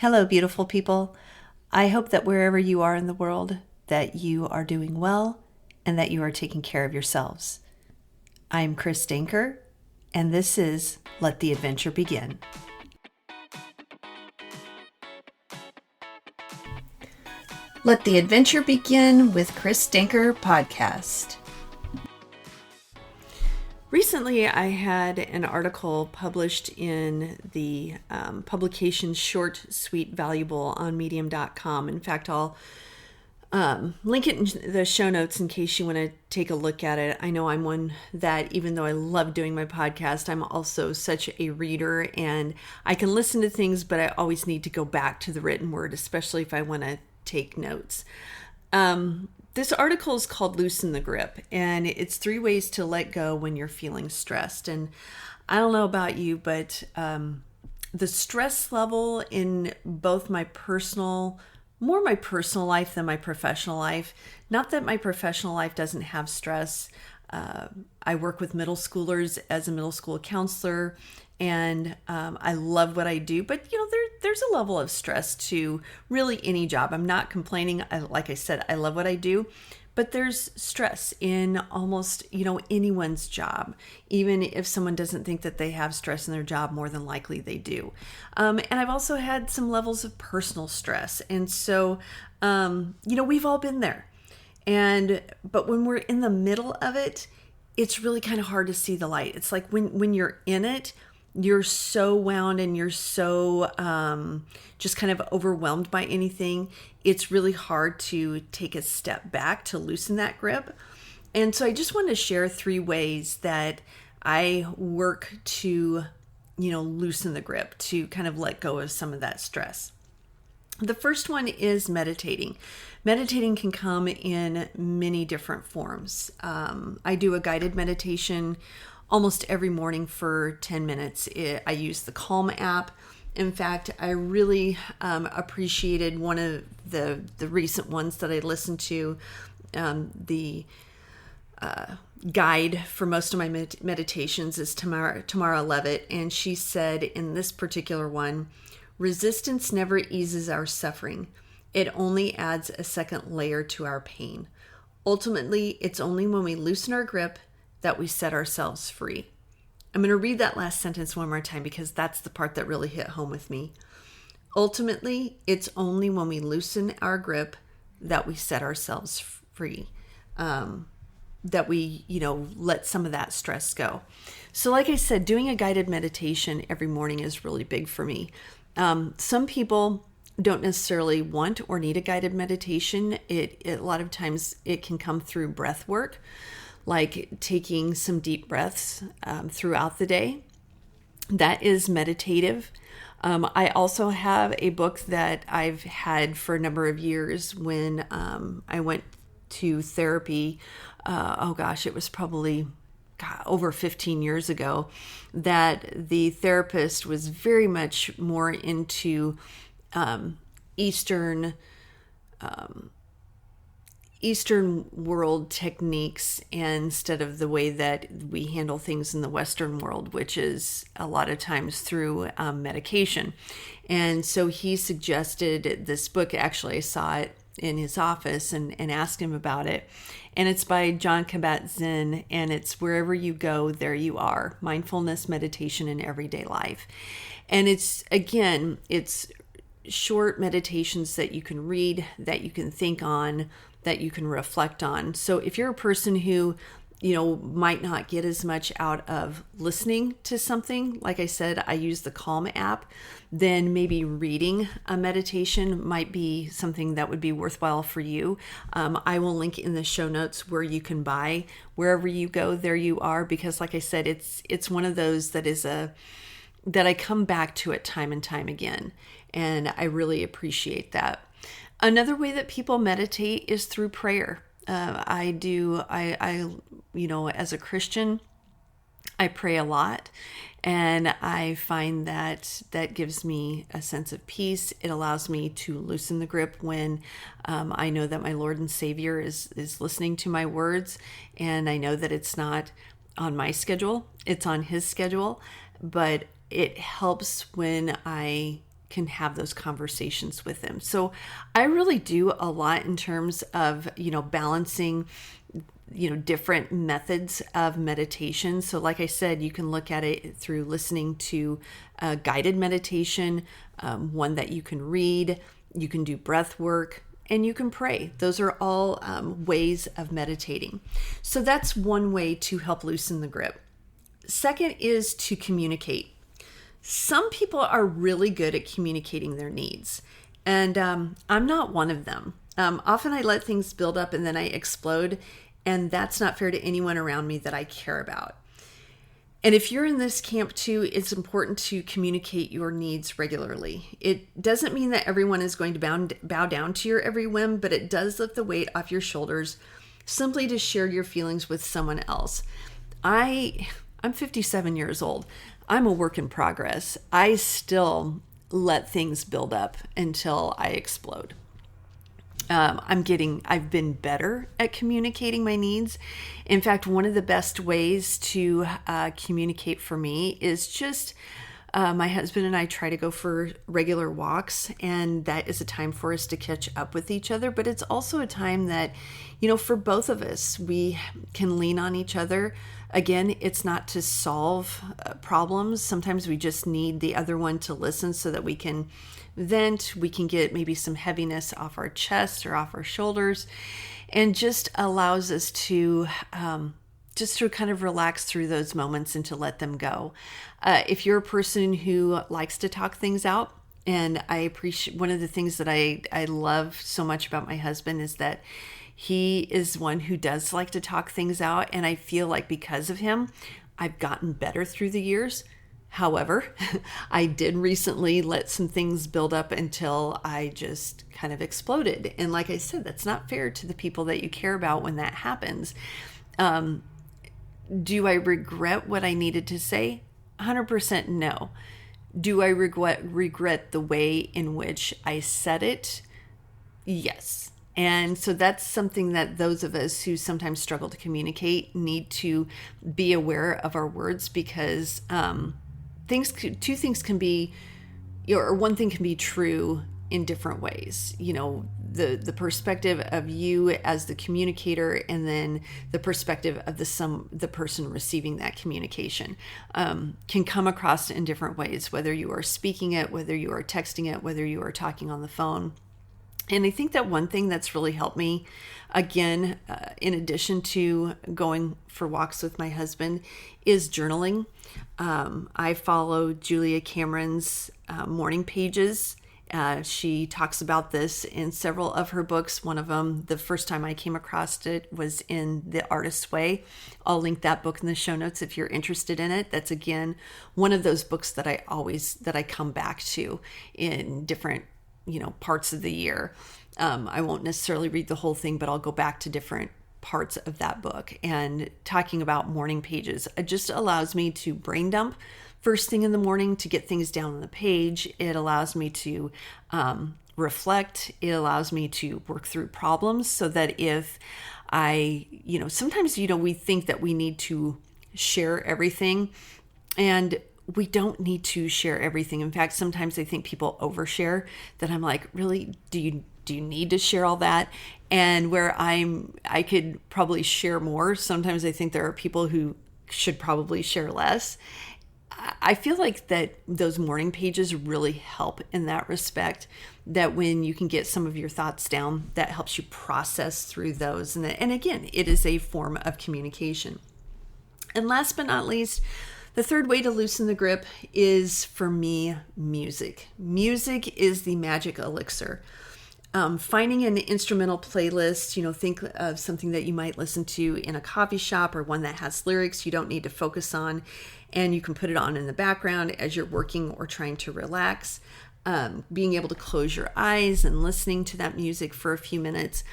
Hello, beautiful people. I hope that wherever you are in the world, that you are doing well and that you are taking care of yourselves. I'm Chris Danker, and this is Let the Adventure Begin. Let the Adventure Begin with Chris Danker podcast. Recently, I had an article published in the publication Short, Sweet, Valuable on medium.com. In fact, I'll link it in the show notes in case you want to take a look at it. I know I'm one that, even though I love doing my podcast, I'm also such a reader, and I can listen to things, but I always need to go back to the written word, especially if I want to take notes. This article is called Loosen the Grip, and it's 3 ways to let go when you're feeling stressed. And I don't know about you, but the stress level in both my personal life than my professional life. Not that my professional life doesn't have stress. I work with middle schoolers as a middle school counselor, and I love what I do. But there's a level of stress to really any job. I'm not complaining. Like I said, I love what I do. But there's stress in almost, anyone's job. Even if someone doesn't think that they have stress in their job, more than likely they do. And I've also had some levels of personal stress. And so, we've all been there. But when we're in the middle of it, it's really kind of hard to see the light. It's like when you're in it, you're so wound and you're so just kind of overwhelmed by anything. It's really hard to take a step back to loosen that grip. And so I just want to share 3 ways that I work to, loosen the grip, to kind of let go of some of that stress. The first one is meditating. Meditating can come in many different forms. I do a guided meditation almost every morning for 10 minutes. I use the Calm app. In fact, I really appreciated one of the recent ones that I listened to, the guide for most of my meditations is Tamara Levitt, and she said in this particular one, resistance never eases our suffering. It only adds a second layer to our pain. Ultimately, it's only when we loosen our grip that we set ourselves free. I'm going to read that last sentence one more time because that's the part that really hit home with me. Ultimately, it's only when we loosen our grip that we set ourselves free, that we, let some of that stress go. So like I said, doing a guided meditation every morning is really big for me. Some people don't necessarily want or need a guided meditation. A lot of times it can come through breath work, like taking some deep breaths throughout the day. That is meditative. I also have a book that I've had for a number of years when I went to therapy. It was probably over 15 years ago, that the therapist was very much more into Eastern world techniques instead of the way that we handle things in the Western world, which is a lot of times through medication. And so he suggested this book. Actually, I saw it in his office and asked him about it. And it's by Jon Kabat-Zinn, and it's Wherever You Go, There You Are, Mindfulness, Meditation in Everyday Life. And it's short meditations that you can read, that you can think on, that you can reflect on. So if you're a person who, might not get as much out of listening to something, like I said, I use the Calm app, then maybe reading a meditation might be something that would be worthwhile for you. I will link in the show notes where you can buy Wherever You Go, There You Are, because like I said, it's one of those that I come back to it time and time again. And I really appreciate that. Another way that people meditate is through prayer. As a Christian, I pray a lot, and I find that gives me a sense of peace. It allows me to loosen the grip when I know that my Lord and Savior is listening to my words, and I know that it's not on my schedule, it's on His schedule, but it helps when I can have those conversations with them. So I really do a lot in terms of, balancing, different methods of meditation. So like I said, you can look at it through listening to a guided meditation, one that you can read, you can do breath work, and you can pray. Those are all ways of meditating. So that's one way to help loosen the grip. Second is to communicate. Some people are really good at communicating their needs, and I'm not one of them. Often I let things build up and then I explode, and that's not fair to anyone around me that I care about. And if you're in this camp too, it's important to communicate your needs regularly. It doesn't mean that everyone is going to bow down to your every whim, but it does lift the weight off your shoulders simply to share your feelings with someone else. I'm 57 years old. I'm a work in progress. I still let things build up until I explode. I've been better at communicating my needs. In fact, one of the best ways to communicate for me is just my husband and I try to go for regular walks, and that is a time for us to catch up with each other. But it's also a time that, for both of us, we can lean on each other. Again, it's not to solve problems. Sometimes we just need the other one to listen so that we can vent, we can get maybe some heaviness off our chest or off our shoulders, and just allows us to kind of relax through those moments and to let them go. If you're a person who likes to talk things out, and I appreciate, one of the things that I love so much about my husband is that he is one who does like to talk things out, and I feel like because of him, I've gotten better through the years. However, I did recently let some things build up until I just kind of exploded. And like I said, that's not fair to the people that you care about when that happens. Do I regret what I needed to say? 100% no. Do I regret the way in which I said it? Yes. And so that's something that those of us who sometimes struggle to communicate need to be aware of our words, because two things can be, or one thing can be true in different ways. The perspective of you as the communicator, and then the perspective of the person receiving that communication can come across in different ways, whether you are speaking it, whether you are texting it, whether you are talking on the phone. And I think that one thing that's really helped me, again, in addition to going for walks with my husband, is journaling. I follow Julia Cameron's morning pages. She talks about this in several of her books. One of them, the first time I came across it, was in The Artist's Way. I'll link that book in the show notes if you're interested in it. That's, again, one of those books that I come back to in different parts of the year. I won't necessarily read the whole thing, but I'll go back to different parts of that book. And talking about morning pages, it just allows me to brain dump first thing in the morning to get things down on the page. It allows me to reflect. It allows me to work through problems, so that if sometimes, we think that we need to share everything, and we don't need to share everything. In fact, sometimes I think people overshare, that I'm like, really, do you need to share all that? And where I could probably share more. Sometimes I think there are people who should probably share less. I feel like that those morning pages really help in that respect, that when you can get some of your thoughts down, that helps you process through those. And again, it is a form of communication. And last but not least, the third way to loosen the grip is, for me, music. Music is the magic elixir. Finding an instrumental playlist, think of something that you might listen to in a coffee shop, or one that has lyrics you don't need to focus on, and you can put it on in the background as you're working or trying to relax. Being able to close your eyes and listening to that music for a few minutes.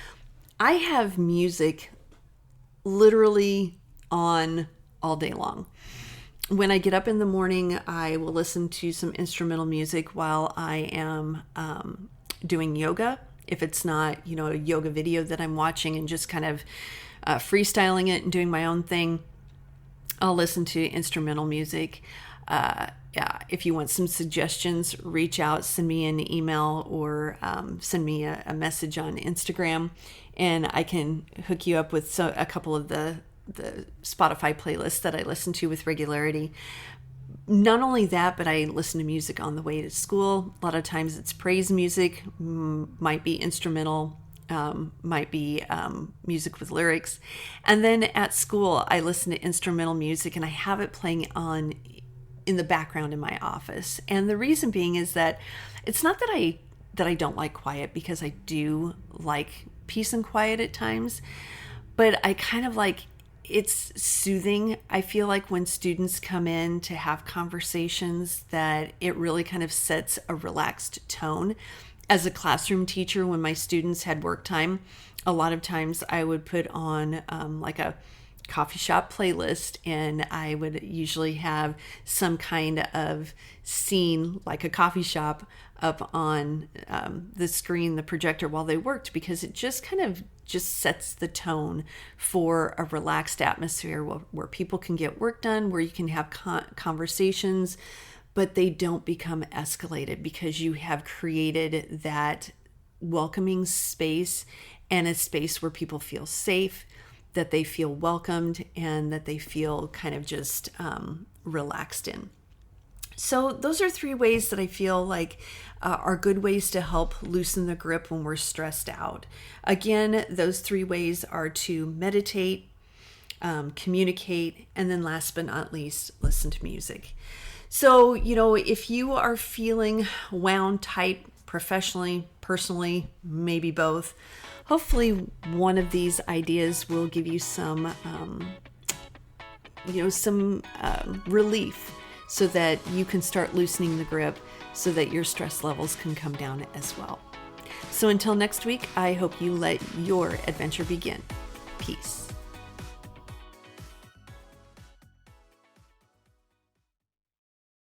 I have music literally on all day long. When I get up in the morning, I will listen to some instrumental music while I am doing yoga. If it's not, a yoga video that I'm watching and just kind of freestyling it and doing my own thing, I'll listen to instrumental music. Yeah, if you want some suggestions, reach out, send me an email, or send me a message on Instagram, and I can hook you up with a couple of the Spotify playlists that I listen to with regularity. Not only that, but I listen to music on the way to school. A lot of times it's praise music, might be instrumental, might be music with lyrics. And then at school, I listen to instrumental music, and I have it playing on in the background in my office. And the reason being is that it's not that I don't like quiet, because I do like peace and quiet at times, but I kind of like, it's soothing. I feel like when students come in to have conversations, that it really kind of sets a relaxed tone. As a classroom teacher, when my students had work time, a lot of times I would put on like a coffee shop playlist, and I would usually have some kind of scene, like a coffee shop, up on the screen, the projector, while they worked, because it just kind of just sets the tone for a relaxed atmosphere where people can get work done, where you can have conversations, but they don't become escalated, because you have created that welcoming space, and a space where people feel safe, that they feel welcomed, and that they feel kind of just relaxed in. So those are 3 ways that I feel like are good ways to help loosen the grip when we're stressed out. Again, those 3 ways are to meditate, communicate, and then last but not least, listen to music. So, if you are feeling wound tight professionally, personally, maybe both, hopefully one of these ideas will give you some relief, so that you can start loosening the grip, so that your stress levels can come down as well. So until next week, I hope you let your adventure begin. Peace.